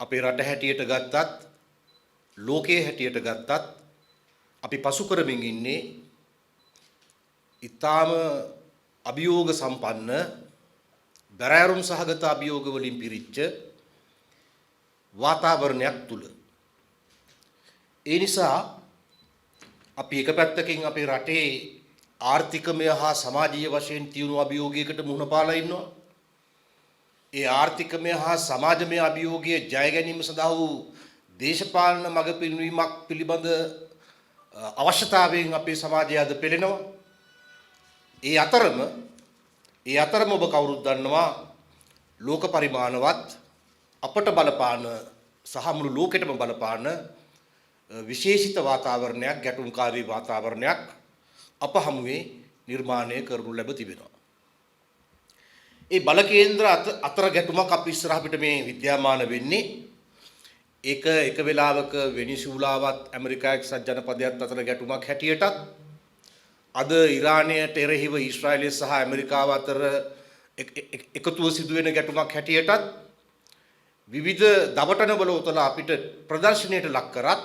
අපේ රට හැටියට ගත්තත් ලෝකයේ හැටියට ගත්තත් අපි පසු කරමින් ඉන්නේ ඊටාම අභියෝග සම්පන්න බැරෑරුම් සහගත අභියෝග වලින් පිරිච්ච වාතාවරණයක් තුල. ඒ නිසා අපි එක පැත්තකින් අපේ රටේ ආර්ථිකමය හා සමාජීය වශයෙන් තියුණු අභියෝගයකට මුහුණ පාලා ඉන්නවා. ඒ ආර්ථිකමය හා සමාජමය අභියෝගයේ ජය ගැනීම සඳහා වූ දේශපාලන මඟ පෙන්වීමක් පිළිබඳ අවශ්‍යතාවයෙන් අපේ සමාජය අද පෙළෙනවා. ඒ අතරම ඔබ කවුරුත් දන්නවා ලෝක පරිමාණවත් අපට බලපාන සහ මුළු ලෝකෙටම බලපාන විශේෂිත වාතාවරණයක් ගැටුම්කාරී වාතාවරණයක් අප හමුවේ නිර්මාණය කරනු ලැබ තිබෙනවා. ඒ බල කේන්ද්‍ර අතර ගැටුමක් අපි ඉස්සරහට මේ විද්‍යාමාන වෙන්නේ ඒක එක වෙලාවක වෙනිසුලාවත් ඇමරිකා එක්සත් ජනපදයත් අතර ගැටුමක් හැටියටත් අද ඉරානයට එරෙහිව ඊශ්‍රායලය සහ ඇමරිකාව අතර එකතුව සිදුවෙන ගැටුමක් හැටියටත් විවිධ දවටනවල උතලා අපිට ප්‍රදර්ශනයට ලක් කරත්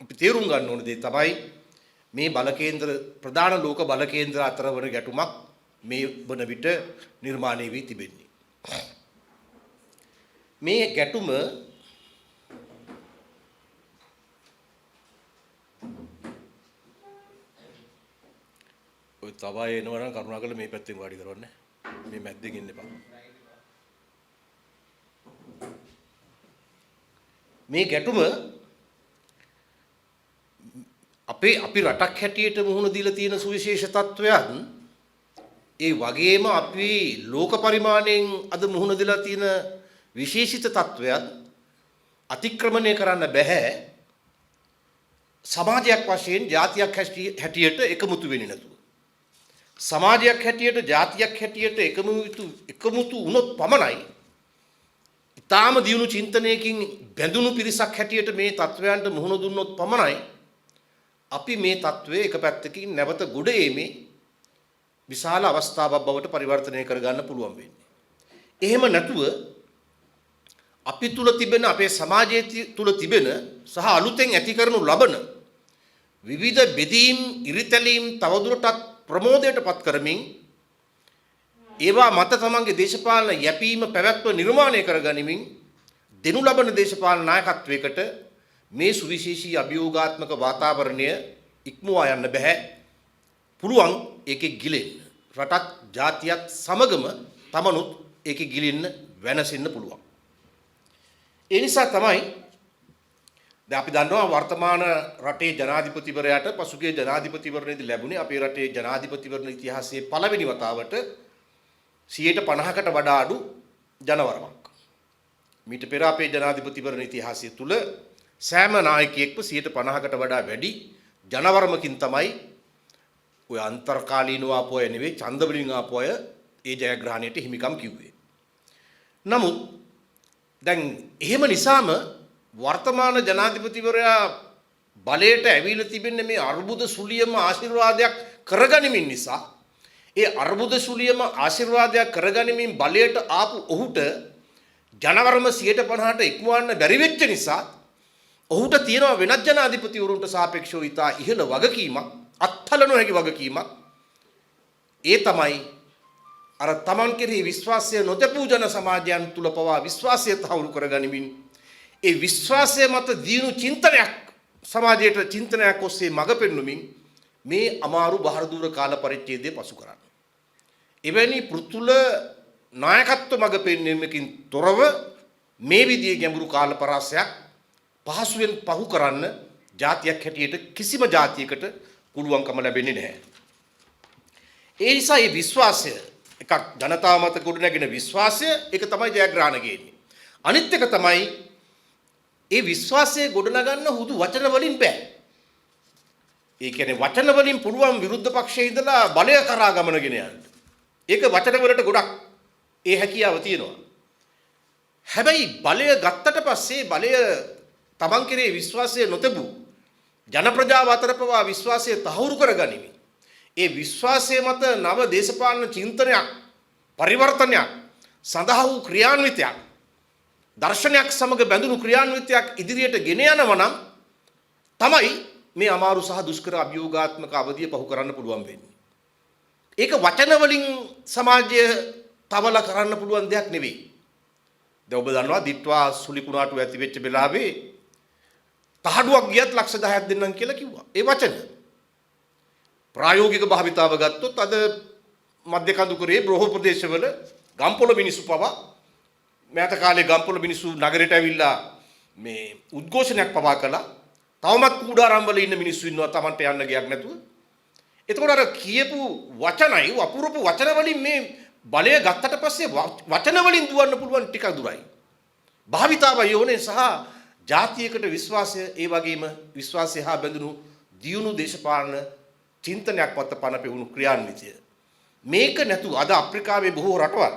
අපි තේරුම් ගන්න ඕන දේ තමයි මේ බල කේන්ද්‍ර ප්‍රධාන ලෝක බල කේන්ද්‍ර අතර වන ගැටුමක් මේ වන විට නිර්මාණය වී තිබෙන්නේ. මේ ගැටුම ඔය තවයි එනවනම් කරුණාකරලා මේ පැත්තෙන් වාඩි කරවන්න. මේ මැද්දෙන් ඉන්න එපා. මේ ගැටුම අපි රටක් හැටියට මුහුණ දීලා තියෙන සුවිශේෂ තත්වයන් ඒ වගේම අපි ලෝක පරිමාණයෙන් අද මුහුණ දීලා තියෙන විශේෂිත තත්වයන් අතික්‍රමණය කරන්න බෑ සමාජයක් වශයෙන් ජාතියක් හැටියට එකමුතු වෙන්නේ නැතුව. සමාජයක් හැටියට ජාතියක් හැටියට එකමුතු වුණොත් පමණයි ඊටාම දියුණු චින්තනයකින් බැඳුණු පිරිසක් හැටියට මේ තත්වයන්ට මුහුණ දුන්නොත් පමණයි අපි මේ තත්වයේ එක පැත්තකින් නැවත ගොඩ ඒමේ විශාල අවස්ථාවක් බවට පරිවර්තනය කරගන්න පුළුවන් වෙන්නේ. එහෙම නැතුව අපි තුල තිබෙන අපේ සමාජයේ තුල තිබෙන සහ අලුතෙන් ඇති කරනු ලබන විවිධ බෙදීම් ඉරිතැලීම් තවදුරටත් ප්‍රමෝදයට පත් කරමින් ඒවා මත තමන්ගේ දේශපාලන යැපීම පැවැත්ම නිර්මාණය කරගනිමින් දෙනු ලබන දේශපාලන නායකත්වයකට මේ සුවිශේෂී අභියෝගාත්මක වාතාවරණය ඉක්මවා යන්න බෑ. පුළුවන් ඒකේ ගිලෙන්න. රටත් ජාතියත් සමගම තමනුත් ඒකේ ගිලින්න වෙනසෙන්න පුළුවන්. ඒ නිසා තමයි දැන් අපි දන්නවා වර්තමාන රටේ ජනාධිපතිවරයාට පසුගිය ජනාධිපතිවරණයේදී ලැබුණේ අපේ රටේ ජනාධිපතිවරණ ඉතිහාසයේ පළවෙනි වතාවට 50%කට වඩා අඩු ජනවරමක්. මීට පෙර අපේ ජනාධිපතිවරණ ඉතිහාසය තුල සෑම නායකයෙක්ම 50%කට වඩා වැඩි ජනවරමකින් තමයි ඔය අන්තර්කාලීනව ආපු අය නෙවෙයි ඡන්ද වලින් ආපු අය ඒ ජයග්‍රහණයට හිමිකම් කිව්වේ. නමුත් දැන් එහෙම නිසාම වර්තමාන ජනාධිපතිවරයා බලයට ඇවිල්ලා තිබෙන්නේ මේ අර්බුද සුලියම ආශිර්වාදයක් කරගනිමින් නිසා ඒ අර්බුද සුලියම ආශිර්වාදයක් කරගනිමින් බලයට ආපු ඔහුට ජනවරම 50%ට ඉක්මවන්න බැරි වෙච්ච නිසා ඔහුට තියෙනවා වෙනත් ජනාධිපතිවරුන්ට සාපේක්ෂව ඉතා ඉහළ වගකීමක් අත්හල නොහැකි වගකීමක්. ඒ තමයි අර තමන් කෙරෙහි විශ්වාසය නොතැපූ ජන සමාජයන් තුල පවා විශ්වාසය තහවුරු කරගනිමින් ඒ විශ්වාසය මත දියුණු චින්තනයක් සමාජයට චින්තනයක් ඔස්සේ මඟ පෙන්වමින් මේ අමාරු බහරදූර කාල පරිච්ඡේදය පසු කරන්න. එවැනි පෘතුල නායකත්ව මඟ පෙන්වීමකින් තොරව මේ විදිහේ ගැඹුරු කාල පරාසයක් පහසුවෙන් පහු කරන්න ජාතියක් හැටියට කිසිම ජාතියකට පුළුවන්කම ලැබෙන්නේ නැහැ. ඒ නිසා මේ විශ්වාසය එකක් ජනතාව මත ගොඩනැගෙන විශ්වාසය ඒක තමයි ජයග්‍රහණ ගේන්නේ. අනිත් එක තමයි ඒ විශ්වාසය ගොඩනගන්න හුදු වචන වලින් බෑ. ඒ කියන්නේ වචන වලින් පුළුවන් විරුද්ධ පක්ෂයේ ඉඳලා බලය කරා ගමනගෙන යන්න. ඒක වචන වලට ගොඩක් ඒ හැකියාව තියෙනවා. හැබැයි බලය ගත්තට පස්සේ බලය තමන් කෙරේ විශ්වාසය නොතබූ ජන ප්‍රජාව අතර පවා විශ්වාසය තහවුරු කරගනිමින් ඒ විශ්වාසය මත නව දේශපාලන චින්තනයක් පරිවර්තනයක් සඳහා වූ ක්‍රියාන්විතයක් දර්ශනයක් සමග බැඳුණු ක්‍රියාන්විතයක් ඉදිරියට ගෙන යනවා නම් තමයි මේ අමාරු සහ දුෂ්කර අභියෝගාත්මක අවධිය පහු කරන්න පුළුවන් වෙන්නේ. ඒක වචන වලින් සමාජය තවල කරන්න පුළුවන් දෙයක් නෙවෙයි. දැන් ඔබ දන්නවා දිට්වා සුලිකුණාටු ඇති වෙච්ච වෙලාවේ තහඩුවක් ගියත් ලක්ෂ 10ක් දෙන්නම් කියලා කිව්වා. ඒ වචන ප්‍රායෝගික භාවිතාව ගත්තොත් අද මධ්‍ය කඳුකරේ බ්‍රෝහ ප්‍රදේශවල ගම්පොළ මිනිස්සු පවා මෑත කාලේ ගම්පොළ මිනිස්සු නගරයට ඇවිල්ලා මේ උද්ඝෝෂණයක් පවා කළා. තවමත් කුඩාරම් වල ඉන්න මිනිස්සු ඉන්නවා Tamanට යන්න ගියක් නැතුව. එතකොට අර කියපු වචනයි අපූර්ව වචන වලින් මේ බලය ගත්තට පස්සේ වචන වලින් දුවන්න පුළුවන් ටිකක් දුරයි. භාවිතාව යෝනේ සහ ජාතියකට විශ්වාසය ඒ වගේම විශ්වාසය හා බැඳුණු දියුණු දේශපාලන චින්තනයක් වත්ත පන පෙවුණු ක්‍රියාන්විතය. මේක නැතුව අද අප්‍රිකාවේ බොහෝ රටවල්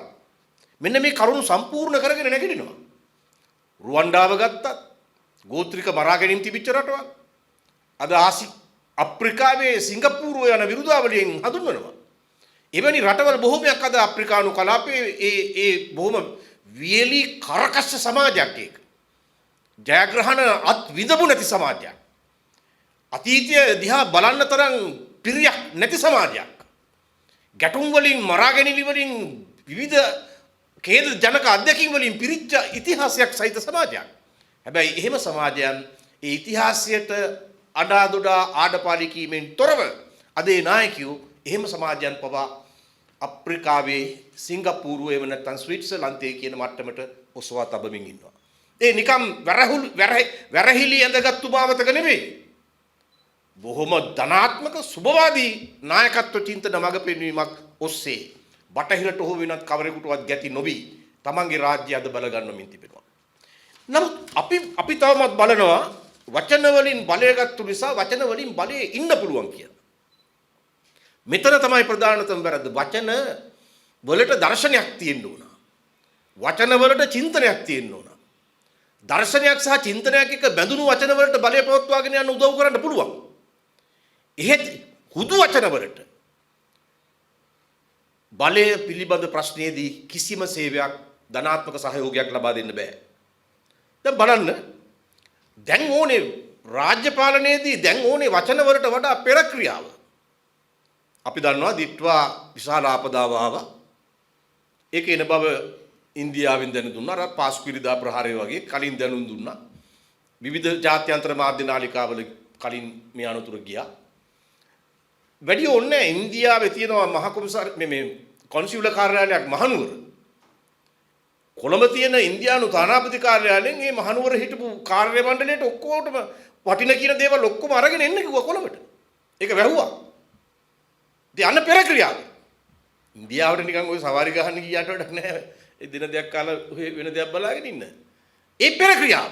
මෙන්න මේ කරුණු සම්පූර්ණ කරගෙන නැගිටිනවා. රුවන්ඩාව ගත්තත් ගෝත්‍රික මරා ගැනීම තිබිච්ච රටවල්. අද අප්‍රිකාවේ සිංගප්පූරුව යන විරුදාවලියෙන් හඳුන්වනවා. එවැනි රටවල් බොහෝමයක් අද අප්‍රිකානු කලාපයේ ඒ බොහොම වියලි කරකස්ස සමාජයක් ඒක. ජයග්‍රහණ අත් විඳපු නැති සමාජයක්. අතීතය දිහා බලන්න තරම් පිරියක් නැති සමාජයක්. ගැටුම් වලින් මරා ගැනීම වලින් විවිධ ඛේද ජනක අධ්‍යක්ෂින් වලින් පිරිච්ච ඉතිහාසයක් සහිත සමාජයක්. හැබැයි එහෙම සමාජයන් ඒ ඉතිහාසයට අඩාදොඩා ආඩපාලි කීමෙන් තොරව අද ඒ නායකයෝ එහෙම සමාජයන් පවා අප්‍රිකාවේ සිංගප්පූරුව එහෙම නැත්නම් ස්විට්සර්ලන්තයේ කියන මට්ටමට ඔසවා තබමින් ඉන්නවා. ඒ නිකම් වැරහිලි ඇඳගත්තු භාවතක නෙවෙයි. බොහොම ධනාත්මක සුබවාදී නායකත්ව චින්තන මඟ පෙන්වීමක් ඔස්සේ බටහිරට හෝ වෙනත් කවරෙකුටවත් ගැති නොවි තමන්ගේ රාජ්‍ය අද බල ගන්නමින් තිබෙනවා. නමුත් අපි තවමත් බලනවා වචන වලින් බලය ගත්තු නිසා වචන වලින් බලයේ ඉන්න පුළුවන් කියලා. මෙතන තමයි ප්‍රධානතම වැරද්ද. වචන වලට දර්ශනයක් තියෙන්න ඕන. වචන වලට චින්තනයක් තියෙන්න ඕන. දර්ශනයක් සහ චින්තනයක් එක්ක බැඳුණු වචන වලට බලය පවත්වාගෙන යන්න උදව් කරන්න පුළුවන්. එහෙත් හුදු වචන වලට බලය පිළිබඳ ප්‍රශ්නයේදී කිසිම සේවයක් ධනාත්මක සහයෝගයක් ලබා දෙන්න බෑ. දැන් බලන්න දැන් ඕනේ රාජ්‍ය පාලනයේදී දැන් ඕනේ වචන වලට වඩා පෙර ක්‍රියාව. අපි දන්නවා දිට්වා විශාල ආපදාව ආවා. ඒක එන බව ඉන්දියාවෙන් දැන දුන්නා. අර පාස්පිරිදා ප්‍රහාරය වගේ කලින් දැනුම් දුන්නා. විවිධ ජාත්‍යන්තර මාධ්‍ය නාලිකාවල කලින් මේ අනුතුරු ගියා. වැඩි ඕනේ ඉන්දියාවේ තියෙනවා මහ කොමසාර් මේ කොන්සියුලර් කාර්යාලයක් මහනුවර. කොළඹ තියෙන ඉන්දියානු තානාපති කාර්යාලයෙන් මේ මහනුවර හිටපු කාර්ය මණ්ඩලයට ඔක්කොටම වටින කියන දේවල් ඔක්කොම අරගෙන එන්න කිව්වා කොළඹට. ඒක වැහුවා. ඉතින් අන්න පෙර ක්‍රියාව. ඉන්දියාවට නිකන් ওই සවාරි ගහන්න ගියාට වැඩක් නැහැ. ඒ දින දෙකක් කාලා වෙන දෙයක් බලාගෙන ඉන්න. ඒ පෙර ක්‍රියාව.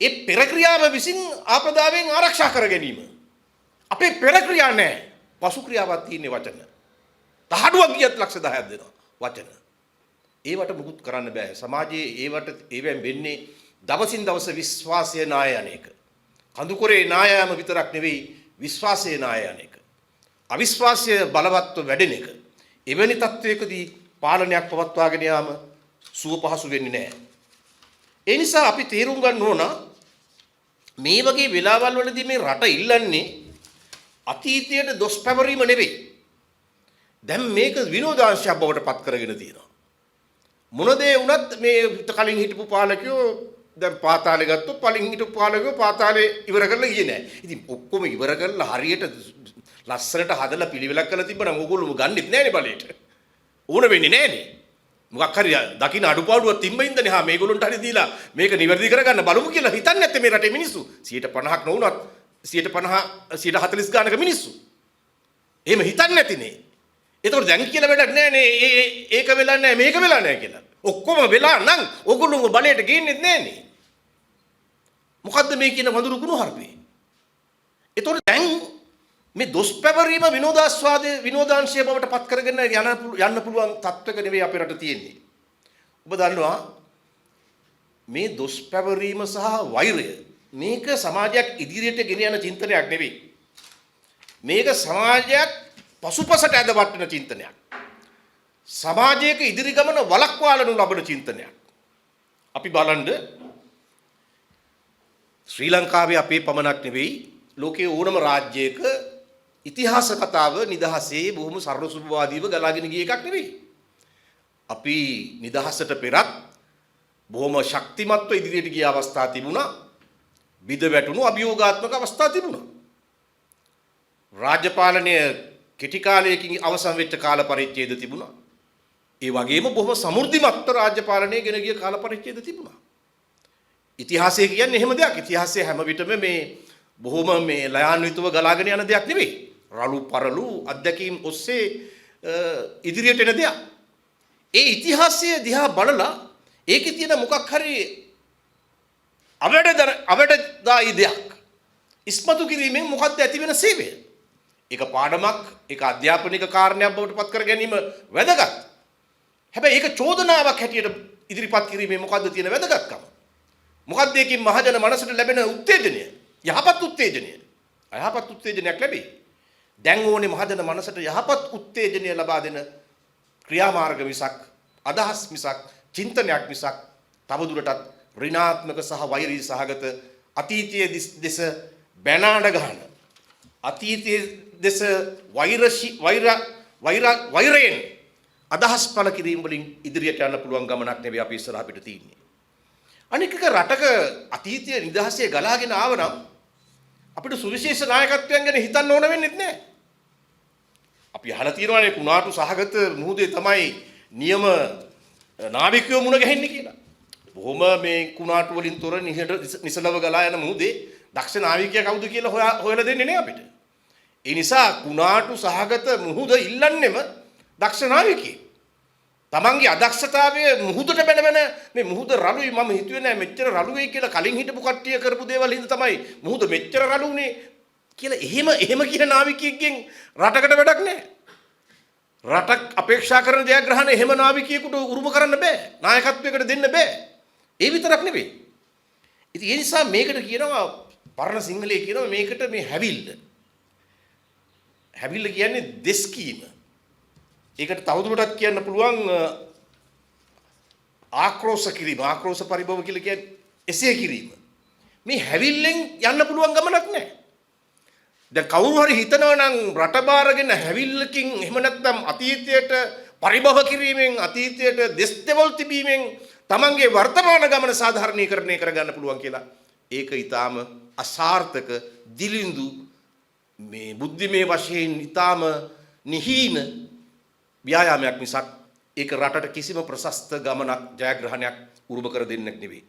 ඒ පෙර ක්‍රියාව විසින් ආපදාවෙන් ආරක්ෂා කර ගැනීම. අපේ පෙර ක්‍රියා නැහැ. පසු ක්‍රියාවක් තියෙන්නේ වචන. තහඩුවක් ගියත් ලක්ෂ 10ක් දෙනවා වචන. ඒවට මුකුත් කරන්න බෑ. සමාජයේ ඒවෙන් වෙන්නේ දවසින් දවස විශ්වාසය නාය යන්නේක. කඳුකොරේ නායම විතරක් නෙවෙයි විශ්වාසයේ නාය යන්නේක. අවිශ්වාසය බලවත්ව වැඩෙන එක. එවැනි තත්වයකදී පාලනයක් පවත්වාගෙන යාම සුව පහසු වෙන්නේ නැහැ. ඒ නිසා අපි තේරුම් ගන්න ඕන මේ වගේ වෙලාවල් වලදී මේ රට ඉල්ලන්නේ අතීතයට දොස් පැවරීම නෙවෙයි. දැන් මේක විනෝදාංශයක් බවට පත් කරගෙන තියෙනවා. මොන දේ වුණත් මේ කලින් හිටපු පාලකයෝ දැන් පාතාලේ ගත්තොත් කලින් හිටපු පාලකයෝ පාතාලේ ඉවර කරලා ගියේ නැහැ. ඉතින් ඔක්කොම ඉවර කරලා හරියට ලස්සනට හදලා පිළිවෙලක් කරලා තිබ්බනම් ඕගොල්ලෝ ගන්නෙත් නැහැනේ බලයට. ඕන වෙන්නේ නැහැනේ. මොකක් හරි දකින්න අඩුපාඩුවක් තිම්බින්දනේ හා මේගොල්ලන්ට හරි දීලා මේක නිවැරදි කරගන්න බලමු කියලා හිතන්නේ නැත්තේ මේ රටේ මිනිස්සු. 50%ක් නොවුනත් 150 140 ගානක මිනිස්සු. එහෙම හිතන්නේ නැතිනේ. ඒතකොට දැන් කියලා වැඩක් නැහැනේ. ඒක වෙලා නැහැ මේක වෙලා නැහැ කියලා. ඔක්කොම වෙලා නම් ඕගොල්ලෝ බලයට ගේන්නෙත් නැහැනේ. මොකද්ද මේ කියන වඳුරු කුණු හර්පේ? ඒතකොට දැන් මේ දොස් පැවරීම විනෝදාංශය බවට පත් කරගෙන යන්න පුළුවන් තත්ත්වක නෙවෙයි අපේ රට තියෙන්නේ. ඔබ දන්නවා මේ දොස් පැවරීම සහ වෛරය මේක සමාජයක් ඉදිරියට ගෙන යන චින්තනයක් නෙවෙයි. මේක සමාජයක් පසුපසට ඇදවට්ටන චින්තනයක්. සමාජයක ඉදිරි ගමන වළක්වාලනු ලබන චින්තනයක්. අපි බලන්න ශ්‍රී ලංකාවේ අපේ පමණක් නෙවෙයි ලෝකයේ ඕනම රාජ්‍යයක ඉතිහාස කතාව නිදහසේ බොහොම සරල සුභවාදීව ගලාගෙන ගිය එකක් නෙවෙයි. අපි නිදහසට පෙරත් බොහොම ශක්තිමත්ව ඉදිරියට ගිය අවස්ථා තිබුණා. විද වැටුණු අභියෝගාත්මක අවස්ථා තිබුණා. රාජ්‍ය පාලනය කෙටි කාලයකින් අවසන් වෙච්ච කාල පරිච්ඡේද තිබුණා. ඒ වගේම බොහොම සමෘද්ධිමත්ව රාජ්‍ය පාලනය ගෙන ගිය කාල පරිච්ඡේද තිබුණා. ඉතිහාසය කියන්නේ එහෙම දෙයක්. ඉතිහාසය හැම විටම මේ බොහොම මේ ලයාන්විතව ගලාගෙන යන දෙයක් නෙවෙයි. රළු පරළු අත්දැකීම් ඔස්සේ ඉදිරියට එන දෙයක්. ඒ ඉතිහාසය දිහා බලලා ඒකේ තියෙන මොකක් හරි අවඩදායි දෙයක් ඉස්මතු කිරීමෙන් මොකක්ද ඇති වෙන සේවය? ඒක පාඩමක්, ඒක අධ්‍යාපනික කාරණයක් බවට පත් කර ගැනීම වැදගත්. හැබැයි ඒක චෝදනාවක් හැටියට ඉදිරිපත් කිරීමෙන් මොකද්ද තියෙන වැදගත්කම? මොකද්ද ඒකෙන් මහජන මනසට ලැබෙන උත්තේජනය? යහපත් උත්තේජනය. අයහපත් උත්තේජනයක් ලැබෙයි. දැන් ඕනේ මහජන මනසට යහපත් උත්තේජනය ලබා දෙන ක්‍රියාමාර්ග මිසක්, අදහස් මිසක්, චින්තනයක් මිසක් තවදුරටත් ඍණාත්මක සහ වෛරී සහගත අතීතයේ දෙස බැනාඩ ගන්න. අතීතයේ දෙස වෛරයෙන් අදහස් පළ කිරීම වලින් ඉදිරියට යන්න පුළුවන් ගමනක් නෙවෙයි අපි ඉස්සරහ අපිට තියෙන්නේ. අනික එක රටක අතීතයේ නිදහසේ ගලාගෙන ආවනම් අපිට සුවිශේෂ නායකත්වයන් ගැන හිතන්න ඕන වෙන්නේ නැහැ. අපි අහලා තියෙනවානේ කුණාටු සහගත මුහුදේ තමයි නියම නාවිකයෝ මුණ ගැහෙන්නේ කියලා. බොහොම මේ කුණාටු වලින් තොර නිසලව ගලා යන මුහුදේ දක්ෂ නාවිකයා කවුද කියලා හොයලා දෙන්නේ නැහැ අපිට. ඒ නිසා කුණාටු සහගත මුහුද ඉල්ලන්නෙම දක්ෂ නාවිකයෙක්. තමන්ගේ අදක්ෂතාවය මුහුදට බැන මේ මුහුද රළුයි මම හිතුවේ නෑ මෙච්චර රළු වෙයි කියලා කලින් හිටපු කට්ටිය කරපු දේවල් හින්දා තමයි මුහුද මෙච්චර රළු උනේ කියලා එහෙම කියන නාවිකයෙක්ගෙන් රටකට වැඩක් නෑ. රටක් අපේක්ෂා කරන ජයග්‍රහණ එහෙම නාවිකයෙකුට උරුම කරන්න බෑ. නායකත්වයකට දෙන්න බෑ. ඒ විතරක් නෙවෙයි. ඉතින් ඒ නිසා මේකට කියනවා පරණ සිංහලයේ කියනවා මේකට මේ හැවිල්ල. හැවිල්ල කියන්නේ දෙස්කීම. ඒකට තවදුරටත් කියන්න පුළුවන් ආක්‍රෝෂ කිරීම, ආක්‍රෝෂ පරිභව කියලා කියන්නේ එසේ කිරීම. මේ හැවිල්ලෙන් යන්න පුළුවන් ගමනක් නැහැ. දැන් කවුරු හරි හිතනවා නම් රට බාරගෙන හැවිල්ලකින් එහෙම නැත්නම් අතීතයට පරිභව කිරීමෙන්, අතීතයට දෙස් දෙවොල් තිබීමෙන් තමන්ගේ වර්තමාන ගමන සාධාරණීකරණය කරගන්න පුළුවන් කියලා. ඒක ඊටාම අසාර්ථක, දිලිඳු මේ බුද්ධිමය වශයෙන් ඊටාම නිහීන ව්‍යායාමයක් මිසක් ඒක රටට කිසිම ප්‍රශස්ත ගමනක්, ජයග්‍රහණයක් උරුම කර දෙන්නක් නෙවෙයි.